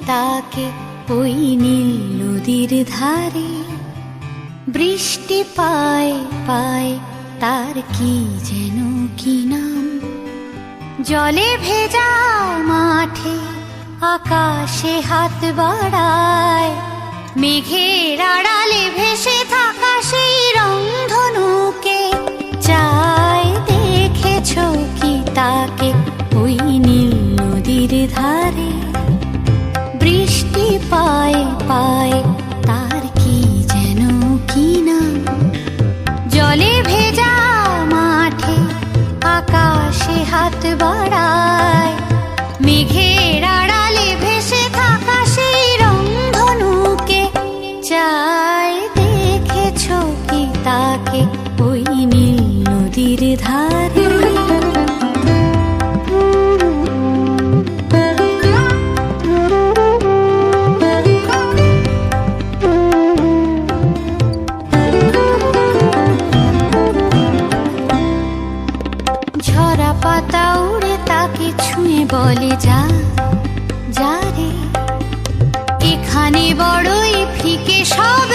তাকে ওই নীল নদীর ধারে। বৃষ্টি পায় পায় তার কি যেন কি নাম। জলে ভেজা মাঠে আকাশে হাত বাড়ায়, মেঘের আড়ালে ভেসে থাকা সেই রংধনুকে চায়। দেখেছ কি তাকে ওই নীল নদীর ধারে। বৃষ্টি পায় পায় তার কি যেন কি নাম। জলে ভেজা মাঠে আকাশে হাত বাড়ায়, মেঘের আড়ালে ভেসে থাকা সেই রংধনুকে চায়। দেখেছ কি তাকে ওই নীল নদীর ধারে। ঝরা পাতা উড়ে তাকে ছুঁয়ে বলে যা যা রে, এখানে বড়ই ফিকে সব